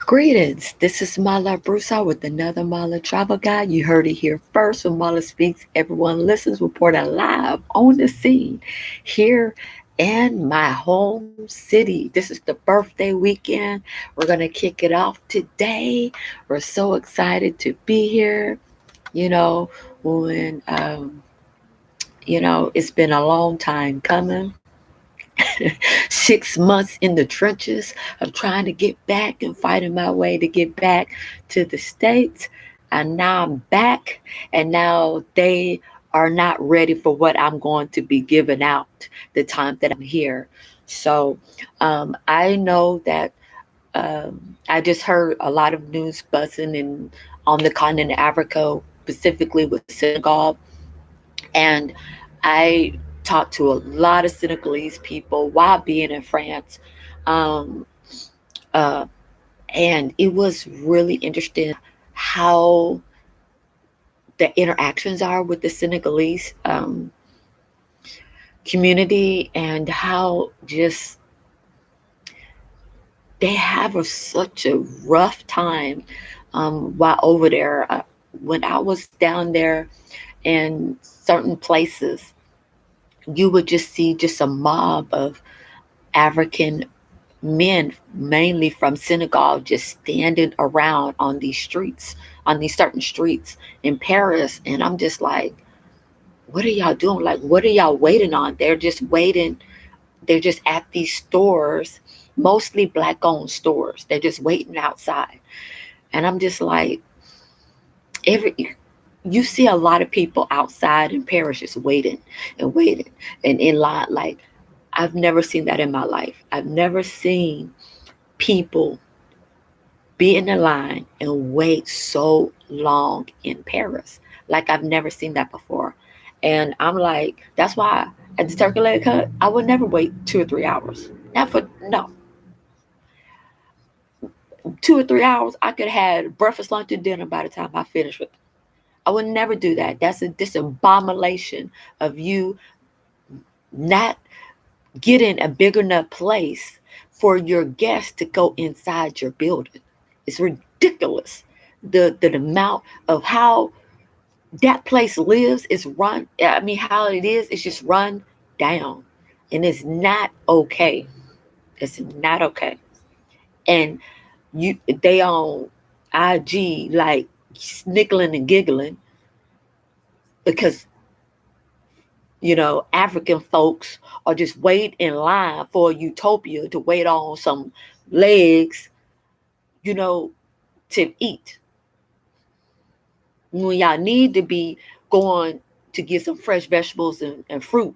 Greetings. This is MaLa Broussard with another MaLa travel guide. You heard it here first when MaLa Speaks Everyone Listens, reporting live on the scene here in my home city. This is the birthday weekend. We're going to kick it off today. We're so excited to be here. You know, when it's been a long time coming. 6 months in the trenches of trying to get back and fighting my way to get back to the States. And now I'm back, and now they are not ready for what I'm going to be giving out the time that I'm here. So I know that I just heard a lot of news buzzing on the continent of Africa, specifically with Senegal, and I talked to a lot of Senegalese people while being in France. Um, uh, and it was really interesting how the interactions are with the Senegalese community, and how just they have such a rough time while over there. When I was down there in certain places, you would just see just a mob of African men, mainly from Senegal, just standing around on these streets, on these certain streets in Paris. And I'm just like, what are y'all doing? Like, what are y'all waiting on? They're just waiting. They're just at these stores, mostly black owned stores. They're just waiting outside. And I'm just like, every you see a lot of people outside in Paris just waiting and waiting and in line. Like, I've never seen that in my life. I've never seen people be in a line and wait so long in Paris. Like, I've never seen that before. And I'm like, that's why at the turkey leg hut, I would never wait 2 or 3 hours. Never, no. 2 or 3 hours, I could have had breakfast, lunch, and dinner by the time I finish with it. I would never do that. That's a this abomination of you not getting a big enough place for your guests to go inside your building. It's ridiculous. The amount of how that place lives is run. I mean, how it is, it's just run down, and it's not okay. It's not okay. And they on IG like snickling and giggling because African folks are just wait in line for a utopia to wait on some legs, you know, to eat. When y'all need to be going to get some fresh vegetables and fruit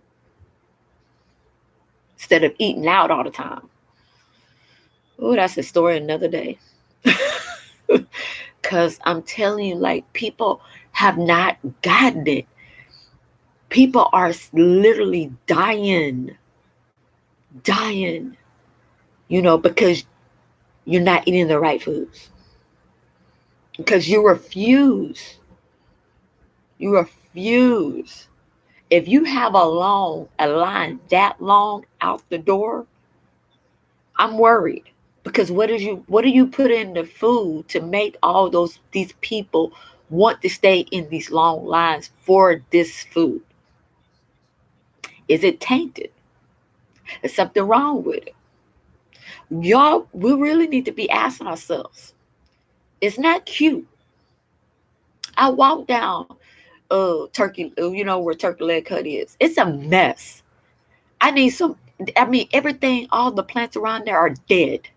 instead of eating out all the time. Oh, that's a story another day. Because I'm telling you, like, people have not gotten it. People are literally dying, because you're not eating the right foods. Because you refuse. If you have a line that long out the door, I'm worried. Because what do you put in the food to make all these people want to stay in these long lines for this food? Is it tainted? Is something wrong with it? Y'all, we really need to be asking ourselves. It's not cute. I walked down Turkey, where Turkey Leg Hut is. It's a mess. I need some. I mean, everything, all the plants around there are dead.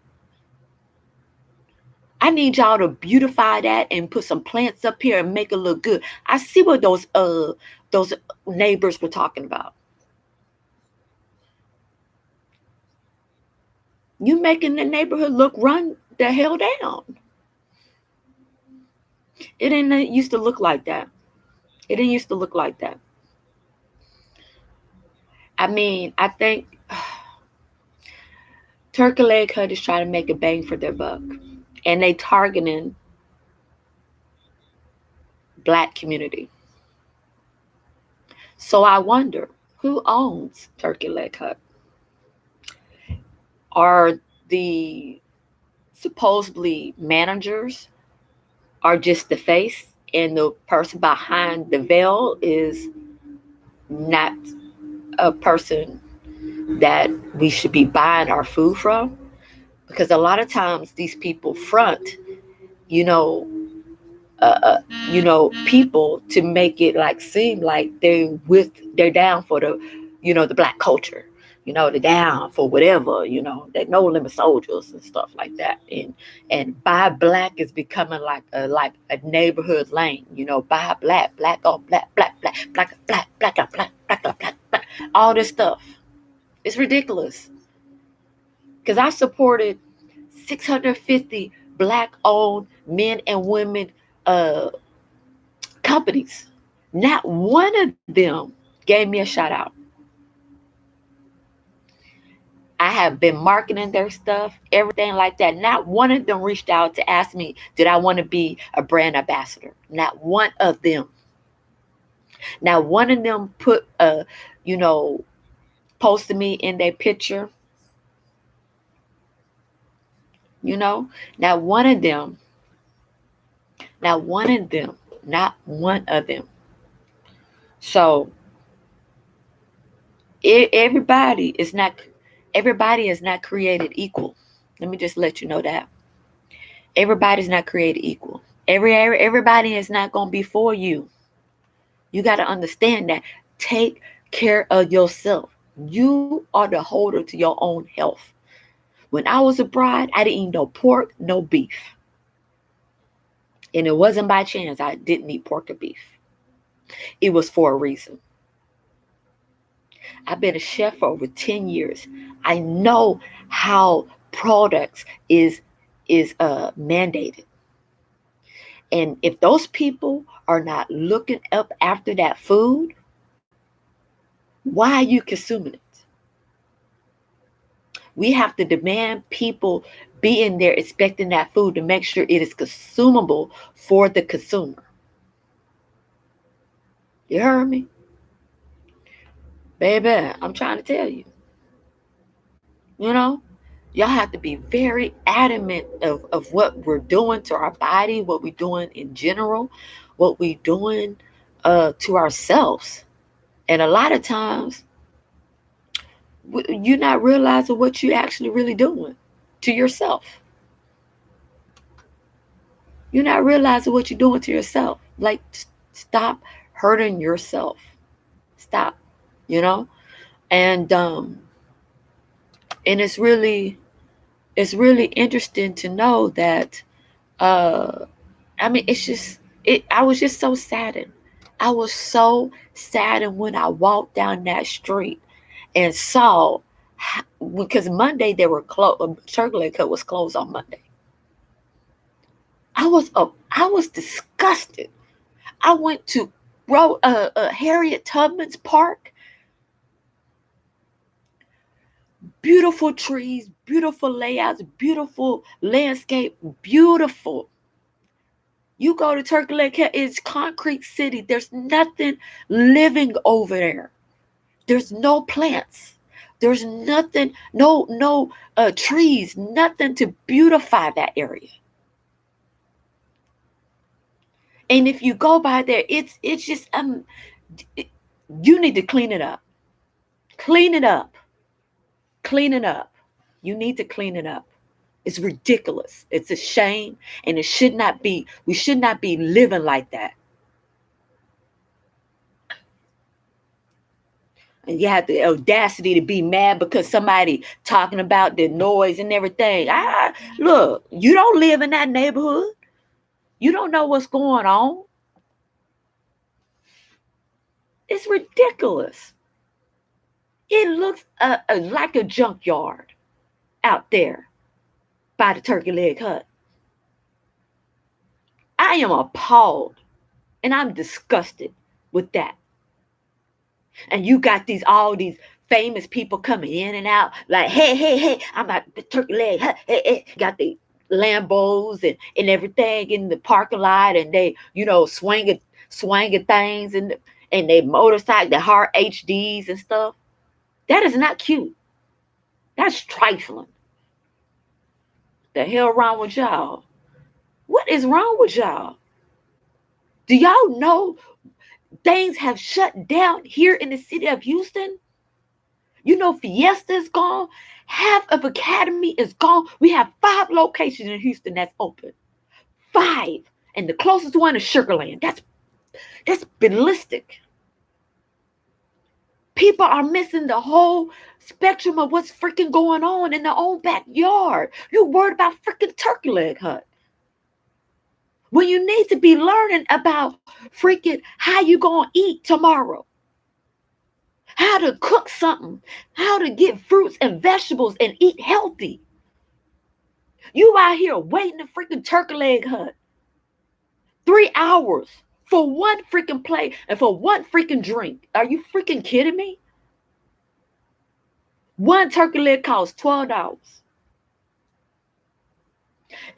I need y'all to beautify that and put some plants up here and make it look good. I see what those neighbors were talking about. You making the neighborhood look run the hell down. It didn't used to look like that. It didn't used to look like that. I mean, I think Turkey Leg Hut is trying to make a bang for their buck, and they targeting black community. So I wonder who owns Turkey Leg Hut. Are the supposedly managers are just the face, and the person behind the veil is not a person that we should be buying our food from. Because a lot of times these people front, you know, uh, uh, people to make it like seem like they're down for the black culture. They're down for whatever. They're no limit soldiers and stuff like that. And buy black is becoming like a neighborhood lane. Buy black, black on black, black, black, black, black, black, black, black, black, black, black, black. All this stuff. It's ridiculous. Because I supported 650 black owned men and women uh companies. Not one of them gave me a shout out. I have been marketing their stuff, everything like that. Not one of them reached out to ask me, did I want to be a brand ambassador? Not one of them. Not one of them put you know, posted me in their picture. You know, not one of them, not one of them, not one of them. So everybody is not created equal. Let me just let you know that everybody's not created equal. Everybody is not going to be for you. You got to understand that. Take care of yourself. You are the holder to your own health. When I was a bride, I didn't eat no pork, no beef. And it wasn't by chance I didn't eat pork or beef. It was for a reason. I've been a chef for over 10 years. I know how products is mandated. And if those people are not looking up after that food, why are you consuming it? We have to demand people be in there expecting that food to make sure it is consumable for the consumer. You heard me? Baby, I'm trying to tell you. You know? Y'all have to be very adamant of what we're doing to our body, what we're doing in general, what we're doing to ourselves. And a lot of times, you're not realizing what you're actually really doing to yourself. You're not realizing what you're doing to yourself. Like, stop hurting yourself. Stop, you know? And and it's really interesting to know that uh I mean, I was just so saddened. I was so saddened when I walked down that street and saw, because Monday they were closed. Turkey Cut was closed on Monday. I was disgusted. I went to Harriet Tubman's Park. Beautiful trees, beautiful layouts, beautiful landscape, beautiful. You go to Turkey Lake, it's concrete city. There's nothing living over there. There's no plants. There's nothing, no trees, nothing to beautify that area. And if you go by there, it's just you need to clean it up. Clean it up. Clean it up. You need to clean it up. It's ridiculous. It's a shame, and it should not be. We should not be living like that. And you have the audacity to be mad because somebody talking about the noise and everything. Look, you don't live in that neighborhood. You don't know what's going on. It's ridiculous. It looks like a junkyard out there by the turkey leg hut. I am appalled and I'm disgusted with that. And you got all these famous people coming in and out like, hey, hey, hey, I'm at the turkey leg hut. Hey, hey. Got the Lambos and everything in the parking lot, and they, swinging things and they motorcycle, the hard HDs and stuff. That is not cute. That's trifling. The hell wrong with y'all? What is wrong with y'all? Do y'all know things have shut down here in the city of Houston? You know, Fiesta is gone. Half of Academy is gone. We have 5 locations in Houston that's open. 5. And the closest one is Sugarland. That's ballistic. People are missing the whole spectrum of what's freaking going on in their own backyard. You worried about freaking turkey leg hunt. When you need to be learning about freaking how you gonna eat tomorrow. How to cook something. How to get fruits and vegetables and eat healthy. You out here waiting to freaking turkey leg hunt. 3 hours for one freaking plate and for one freaking drink. Are you freaking kidding me? One turkey leg costs $12.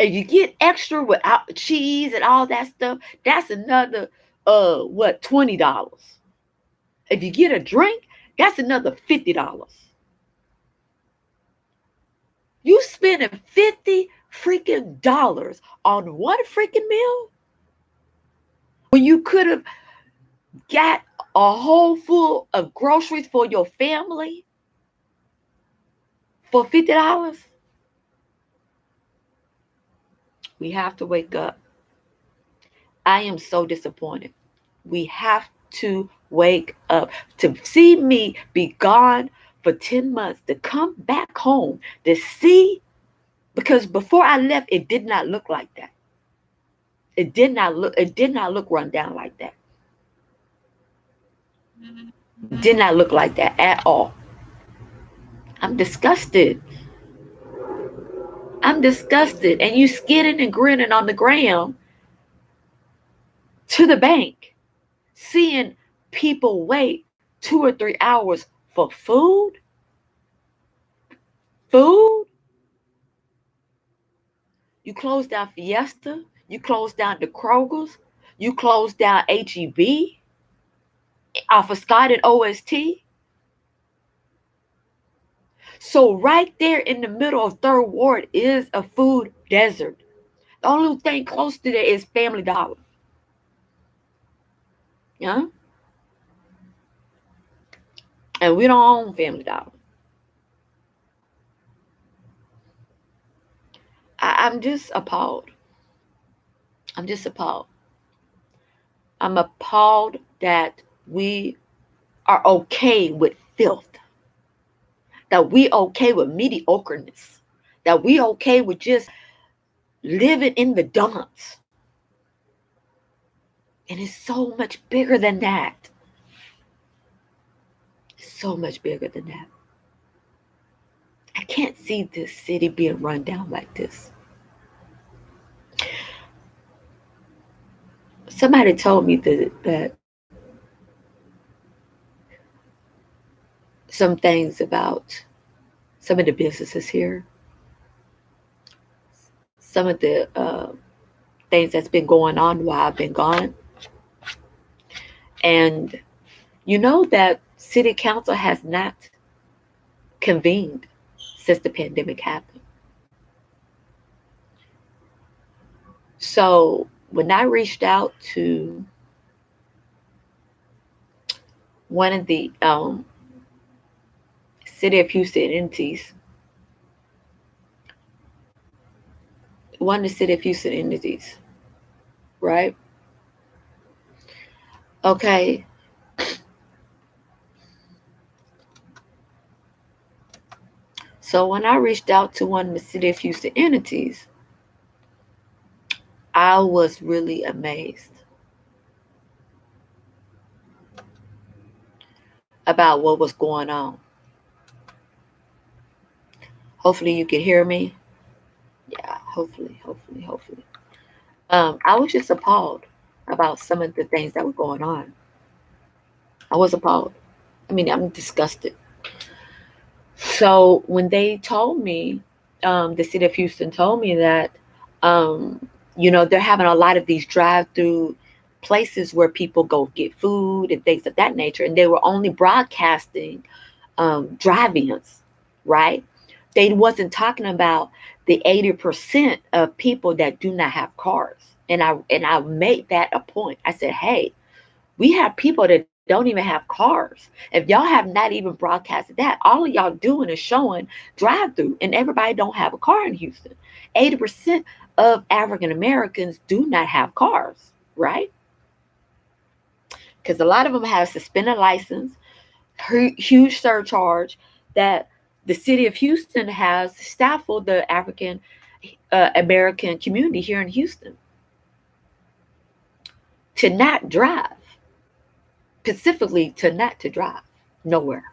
And you get extra without cheese and all that stuff, that's another $20. If you get a drink, that's another $50. You spending 50 freaking dollars on one freaking meal when you could have got a whole full of groceries for your family for $50. We have to wake up. I am so disappointed. We have to wake up. To see me be gone for 10 months, to come back home, to see, because before I left, it did not look like that. It did not look run down like that. It did not look like that at all. I'm disgusted. I'm disgusted. And you skidding and grinning on the ground to the bank, seeing people wait 2 or 3 hours for food. You closed down Fiesta. You closed down the Kroger's. You closed down HEB off of Scott and OST. So right there in the middle of Third Ward is a food desert. The only thing close to there is Family Dollar. Yeah? And we don't own Family Dollar. I'm just appalled. I'm just appalled. I'm appalled that we are okay with filth. That we okay with mediocreness. That we okay with just living in the dumps. And it's so much bigger than that. So much bigger than that. I can't see this city being run down like this. Somebody told me that some things about some of the businesses here, some of the things that's been going on while I've been gone. And you know that city council has not convened since the pandemic happened. So when I reached out to one of the City of Houston entities, right? Okay. So when I reached out to one of the City of Houston entities, I was really amazed about what was going on. Hopefully you can hear me. Yeah, hopefully. I was just appalled about some of the things that were going on. I was appalled. I mean, I'm disgusted. So when they told me, the City of Houston told me that, they're having a lot of these drive-through places where people go get food and things of that nature, and they were only broadcasting drive-ins, right? They wasn't talking about the 80% of people that do not have cars. And I made that a point. I said, hey, we have people that don't even have cars. If y'all have not even broadcasted that, all of y'all doing is showing drive through, and everybody don't have a car in Houston. 80% of African Americans do not have cars, right? Because a lot of them have suspended license, huge surcharge that the city of Houston has stifled the African American community here in Houston to not drive, specifically to not to drive nowhere.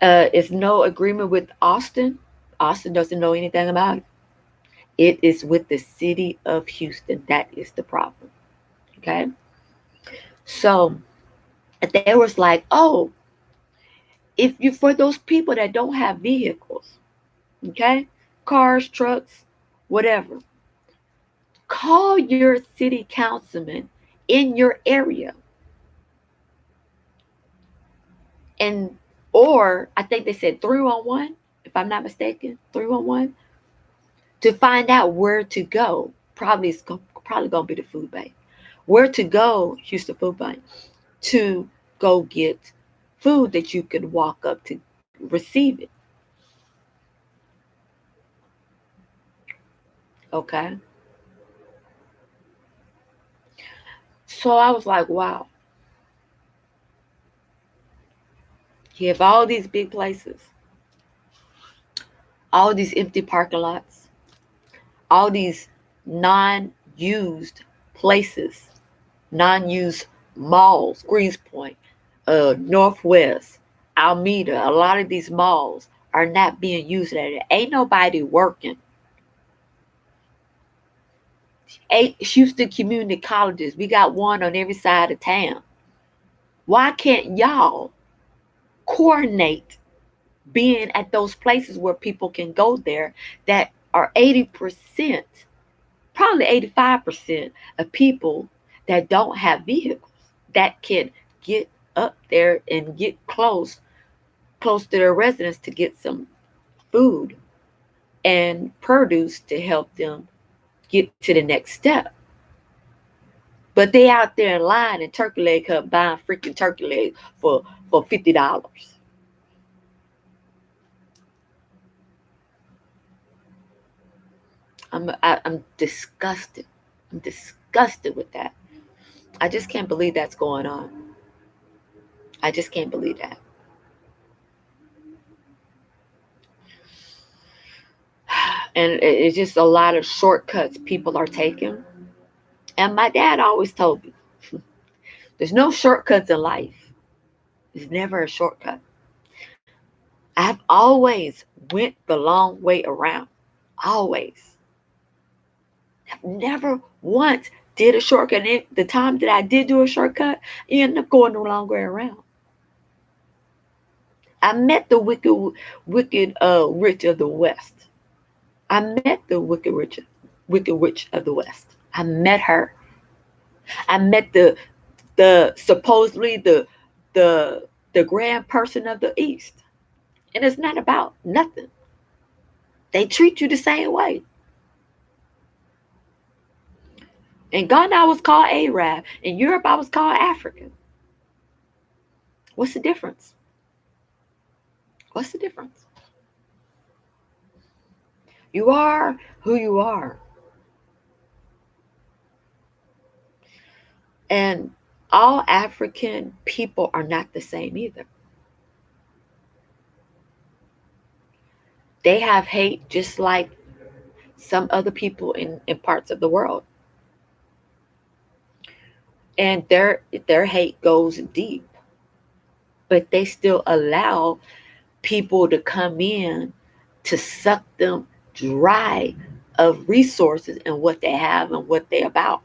It's no agreement with Austin. Austin doesn't know anything about it. It is with the city of Houston. That is the problem. Okay. So there was like, oh, if you, for those people that don't have vehicles, okay, cars, trucks, whatever, call your city councilman in your area, and or I think they said 311, if I'm not mistaken, 311, to find out where to go. Probably gonna be the food bank. Where to go, Houston Food Bank, to go get food that you can walk up to receive it. Okay. So I was like, wow, you have all these big places, all these empty parking lots, all these non-used places, non-used malls, Greenspoint, Northwest, Alameda. A lot of these malls are not being used at it. Ain't nobody working. 8 Houston community colleges. We got one on every side of town. Why can't y'all coordinate being at those places where people can go there that are 80%, probably 85% of people that don't have vehicles that can get up there and get close to their residence to get some food and produce to help them get to the next step. But they out there in line and turkey leg hut buying freaking turkey legs for $50. I'm disgusted. I'm disgusted with that. I just can't believe that's going on. I just can't believe that. And it's just a lot of shortcuts people are taking. And my dad always told me, there's no shortcuts in life. There's never a shortcut. I've always went the long way around. Always. I've never once did a shortcut. And the time that I did do a shortcut, you end up going the long way around. I met the wicked rich of the West. I met the wicked witch of the West. I met her. I met the supposedly the grand person of the East. And it's not about nothing. They treat you the same way. In Ghana, I was called Arab. In Europe, I was called African. What's the difference? What's the difference? You are who you are. And all African people are not the same either. They have hate just like some other people in parts of the world. And their hate goes deep. But they still allow people to come in to suck them dry of resources and what they have and what they're about.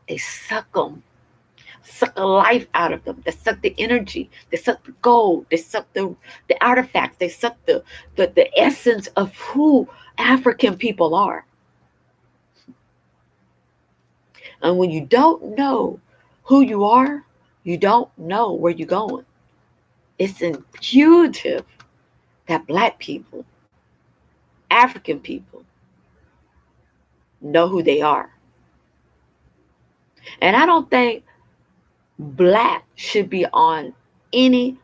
They suck the life out of them. They suck the energy. They suck the gold. They suck the artifacts. They suck the essence of who African people are. And when you don't know who you are, you don't know where you're going. It's intuitive. that Black people, African people know who they are. And I don't think Black should be on any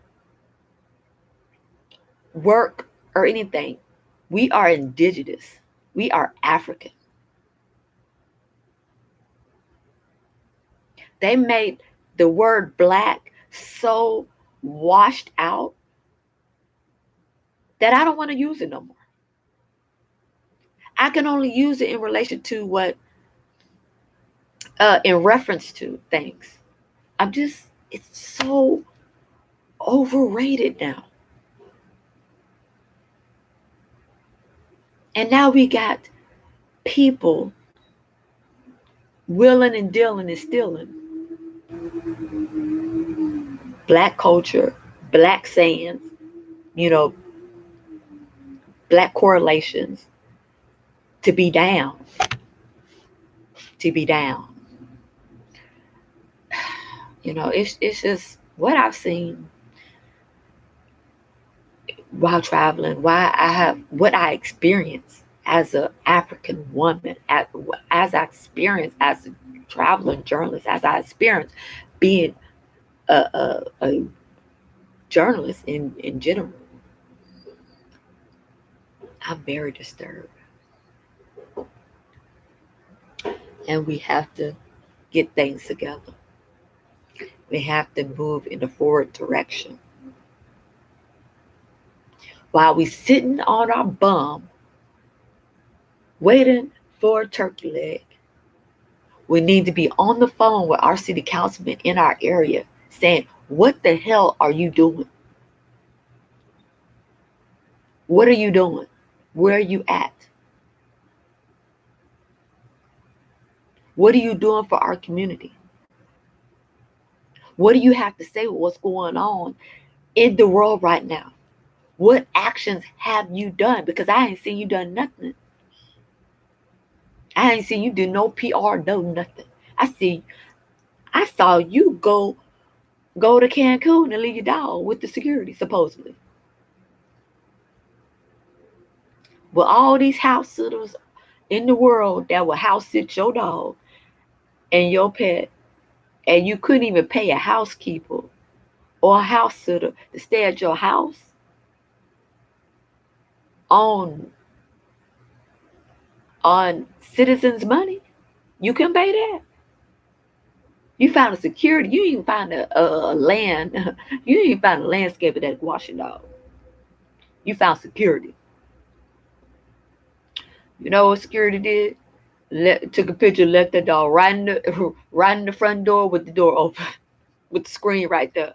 work or anything. We are indigenous. We are African. They made the word Black so washed out that I don't want to use it no more. I can only use it in relation to what, in reference to things. It's so overrated now. And now we got people willing and dealing and stealing Black culture, Black sayings, you know, Black correlations to be down, to be down. It's just what I've seen while traveling, what I experienced as an African woman, as I experienced as a traveling journalist, as I experienced being a journalist in general. I'm very disturbed. And we have to get things together. We have to move in a forward direction. While we sitting on our bum, waiting for a turkey leg, we need to be on the phone with our city councilman in our area saying, what the hell are you doing? What are you doing? Where are you at? What are you doing for our community? What do you have to say with what's going on in the world right now? What actions have you done? Because I ain't seen you done nothing. I ain't seen you do no PR, no nothing. I saw you go to Cancun and leave your dog with the security, supposedly. But all these house sitters in the world that will house sit your dog and your pet, and you couldn't even pay a housekeeper or a house sitter to stay at your house on citizens' money. You can pay that. You found a security. You even find a land. You didn't even find a landscaper that wash your dog. You found security. You know what security did? Took a picture, left the dog right in the front door with the door open, with the screen right there.